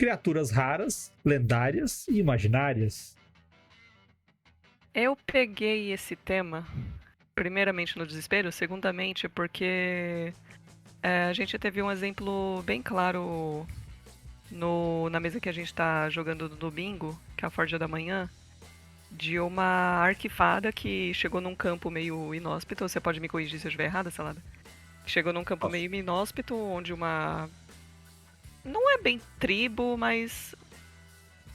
criaturas raras, lendárias e imaginárias. Eu peguei esse tema, primeiramente no desespero, segundamente porque a gente teve um exemplo bem claro na mesa que a gente tá jogando no domingo, que é a Forja da Manhã, de uma arquifada que chegou num campo meio inóspito. Você pode me corrigir se eu estiver errada, Salada? Chegou num campo meio inóspito, onde uma... Não é bem tribo, mas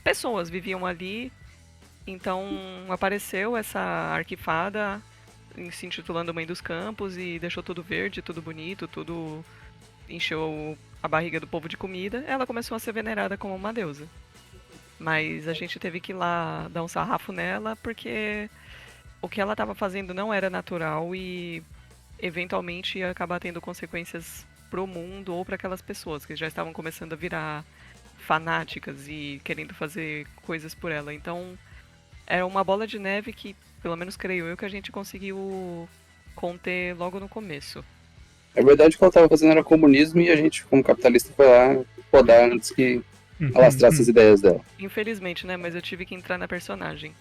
pessoas viviam ali. Então apareceu essa arquifada se intitulando Mãe dos Campos e deixou tudo verde, tudo bonito, tudo encheu a barriga do povo de comida. Ela começou a ser venerada como uma deusa. Mas a gente teve que ir lá dar um sarrafo nela porque o que ela estava fazendo não era natural e eventualmente ia acabar tendo consequências pro mundo ou para aquelas pessoas que já estavam começando a virar fanáticas e querendo fazer coisas por ela. Então era uma bola de neve que, pelo menos creio eu, que a gente conseguiu conter logo no começo. Na verdade, o que ela estava fazendo era comunismo e a gente, como capitalista, foi lá podar antes que alastrasse as ideias dela. Infelizmente, né? Mas eu tive que entrar na personagem.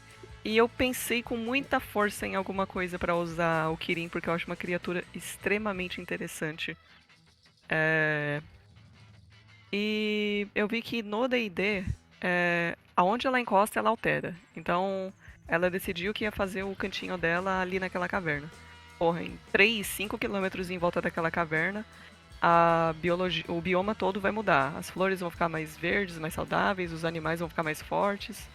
E eu pensei com muita força em alguma coisa para usar o Kirin, porque eu acho uma criatura extremamente interessante. E eu vi que no D&D, aonde ela encosta, ela altera. Então, ela decidiu que ia fazer o cantinho dela ali naquela caverna. Porra, em 3, 5 quilômetros em volta daquela caverna, o bioma todo vai mudar. As flores vão ficar mais verdes, mais saudáveis, os animais vão ficar mais fortes.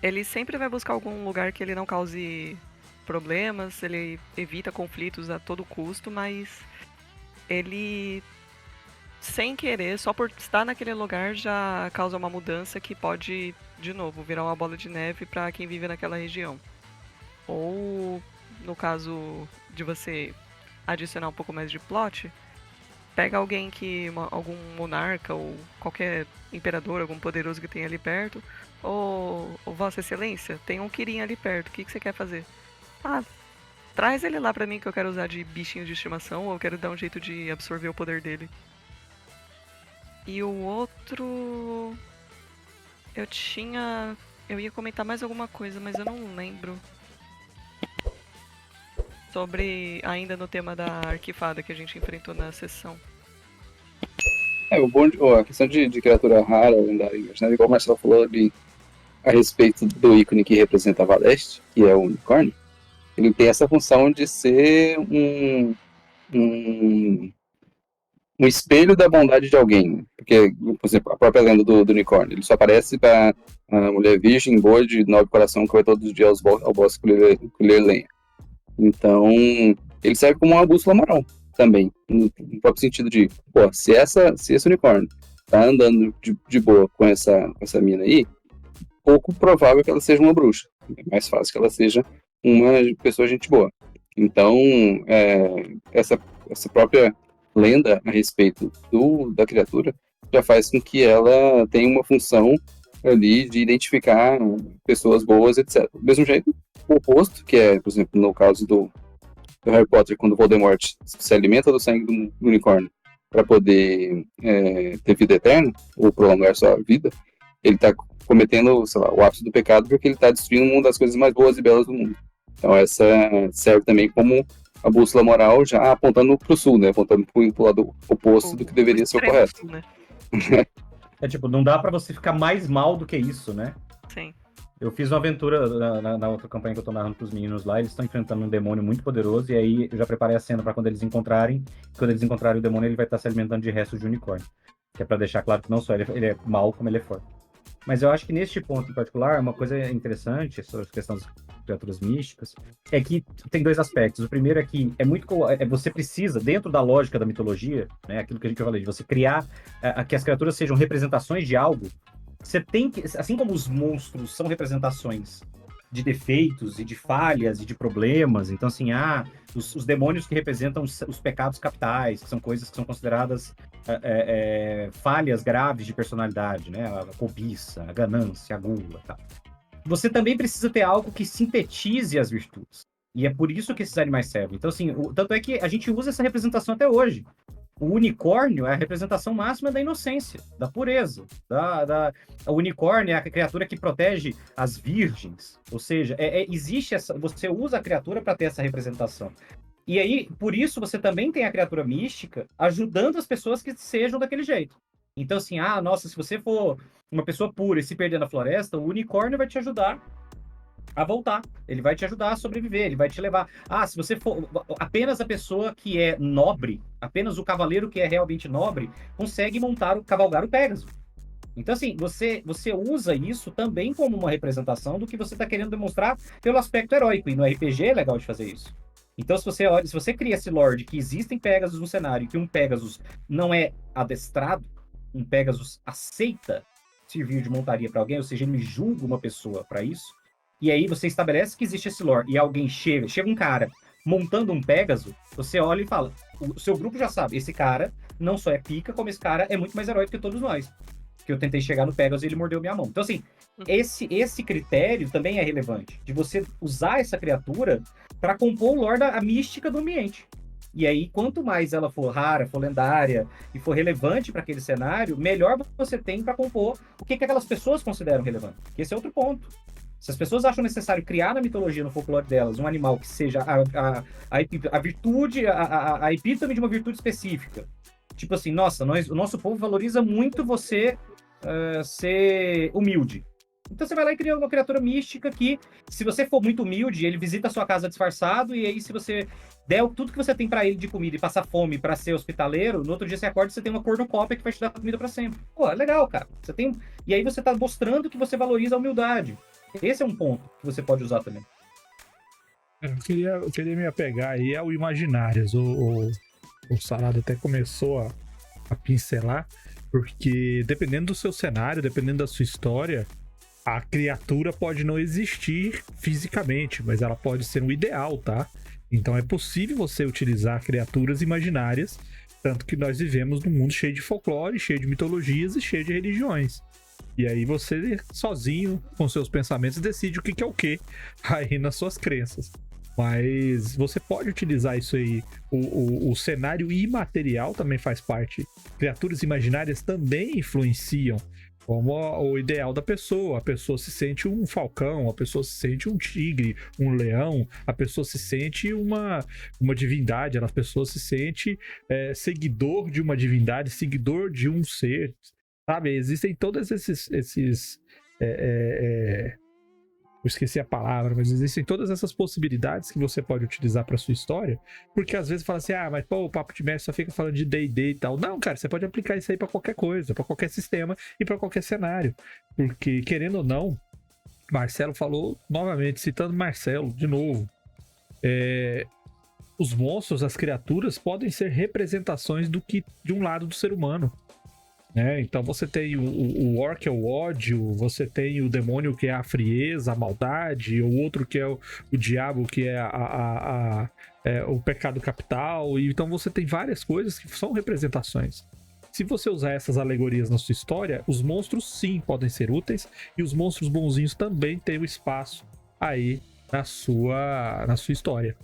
Ele sempre vai buscar algum lugar que ele não cause problemas, ele evita conflitos a todo custo, mas ele, sem querer, só por estar naquele lugar, já causa uma mudança que pode, de novo, virar uma bola de neve para quem vive naquela região. Ou, no caso de você adicionar um pouco mais de plot, pega alguém algum monarca ou qualquer imperador, algum poderoso que tem ali perto, ou Vossa Excelência, tem um Kirin ali perto, o que você quer fazer? Ah, traz ele lá pra mim que eu quero usar de bichinho de estimação, ou eu quero dar um jeito de absorver o poder dele. E o outro... Eu ia comentar mais alguma coisa, mas eu não lembro. Sobre, ainda no tema da arquifada que a gente enfrentou na sessão. A questão de criatura rara, lendária, imaginária, igual o Marcelo falou ali a respeito do ícone que representa a Valeste, que é o unicórnio, ele tem essa função de ser um espelho da bondade de alguém. Porque, por exemplo, a própria lenda do unicórnio, ele só aparece para a mulher virgem, boa, de nobre coração, que vai todos os dias ao bosque colher lenha. Então, ele serve como uma bússola moral também, no próprio sentido de, pô, se esse unicórnio tá andando de boa com essa mina aí, pouco provável que ela seja uma bruxa. É mais fácil que ela seja uma pessoa gente boa. Então, essa própria lenda a respeito da criatura já faz com que ela tenha uma função ali de identificar pessoas boas, etc. Do mesmo jeito, o oposto, que é, por exemplo, no caso do Harry Potter, quando Voldemort se alimenta do sangue do unicórnio para poder ter vida eterna, ou prolongar sua vida, ele está cometendo, sei lá, o ápice do pecado porque ele está destruindo uma das coisas mais boas e belas do mundo. Então essa serve também como a bússola moral, já apontando para o sul, né? Apontando para o lado oposto do que deveria ser o correto. Né? Tipo, não dá para você ficar mais mal do que isso, né? Sim. Eu fiz uma aventura na outra campanha que eu tô narrando pros meninos lá, eles estão enfrentando um demônio muito poderoso, e aí eu já preparei a cena para quando eles encontrarem o demônio, ele vai estar se alimentando de restos de unicórnio. Que é pra deixar claro que não só ele é mal, como ele é forte. Mas eu acho que neste ponto em particular, uma coisa interessante sobre a questão das criaturas místicas é que tem dois aspectos. O primeiro é que você precisa, dentro da lógica da mitologia, né, aquilo que a gente falou, de você criar que as criaturas sejam representações de algo, você tem que, assim como os monstros são representações de defeitos e de falhas e de problemas, então assim, os demônios que representam os pecados capitais, que são coisas que são consideradas falhas graves de personalidade, né? A cobiça, a ganância, a gula, tal. Você também precisa ter algo que sintetize as virtudes. E é por isso que esses animais servem. Então, assim, tanto é que a gente usa essa representação até hoje. O unicórnio é a representação máxima da inocência, da pureza. O unicórnio é a criatura que protege as virgens. Ou seja, existe essa. Você usa a criatura para ter essa representação. E aí, por isso, você também tem a criatura mística ajudando as pessoas que sejam daquele jeito. Então, assim, nossa, se você for uma pessoa pura e se perder na floresta, o unicórnio vai te ajudar a voltar. Ele vai te ajudar a sobreviver, ele vai te levar. Se você for apenas a pessoa que é nobre, apenas o cavaleiro que é realmente nobre, consegue cavalgar o Pégaso. Então, assim, você usa isso também como uma representação do que você está querendo demonstrar pelo aspecto heróico. E no RPG é legal de fazer isso. Então, se você cria esse lore de que existem Pégasos no cenário, que um Pégasus não é adestrado, um Pégasus aceita servir de montaria para alguém, ou seja, ele julga uma pessoa para isso. E aí você estabelece que existe esse lore e alguém chega um cara montando um Pégaso, você olha e fala, o seu grupo já sabe, esse cara não só é pica, como esse cara é muito mais heróico que todos nós. Que eu tentei chegar no Pégaso e ele mordeu minha mão. Então, assim, esse critério também é relevante, de você usar essa criatura para compor o lore a mística do ambiente. E aí, quanto mais ela for rara, for lendária e for relevante para aquele cenário, melhor você tem para compor o que aquelas pessoas consideram relevante. Que esse é outro ponto. Se as pessoas acham necessário criar na mitologia, no folclore delas, um animal que seja a virtude, a epítome de uma virtude específica. Tipo assim, nossa, o nosso povo valoriza muito você ser humilde. Então você vai lá e cria uma criatura mística que, se você for muito humilde, ele visita a sua casa disfarçado, e aí se você der tudo que você tem pra ele de comida e passar fome pra ser hospitaleiro, no outro dia você acorda e você tem uma cornucópia que vai te dar comida pra sempre. Pô, é legal, cara. E aí você tá mostrando que você valoriza a humildade. Esse é um ponto que você pode usar também. Eu queria me apegar aí ao Imaginárias. O Sarado até começou a pincelar, porque dependendo do seu cenário, dependendo da sua história, a criatura pode não existir fisicamente, mas ela pode ser um ideal, tá? Então é possível você utilizar criaturas imaginárias, tanto que nós vivemos num mundo cheio de folclore, cheio de mitologias e cheio de religiões. E aí você, sozinho, com seus pensamentos, decide o que é o que aí nas suas crenças. Mas você pode utilizar isso aí. O cenário imaterial também faz parte. Criaturas imaginárias também influenciam, como o ideal da pessoa. A pessoa se sente um falcão, a pessoa se sente um tigre, um leão, a pessoa se sente uma divindade, a pessoa se sente seguidor de uma divindade, seguidor de um ser, sabe? Existem todos esses eu esqueci a palavra, mas existem todas essas possibilidades que você pode utilizar para sua história, porque às vezes fala assim, mas pô, o Papo de Mestre só fica falando de D&D e tal. Não, cara, você pode aplicar isso aí para qualquer coisa, para qualquer sistema e para qualquer cenário, porque querendo ou não, Marcelo falou novamente, citando Marcelo de novo, os monstros, as criaturas podem ser representações de um lado do ser humano. Então você tem o orc, que é o ódio, você tem o demônio, que é a frieza, a maldade, o outro que é o diabo, que é o pecado capital. E então você tem várias coisas que são representações. Se você usar essas alegorias na sua história, os monstros sim podem ser úteis, e os monstros bonzinhos também têm um espaço aí na sua história.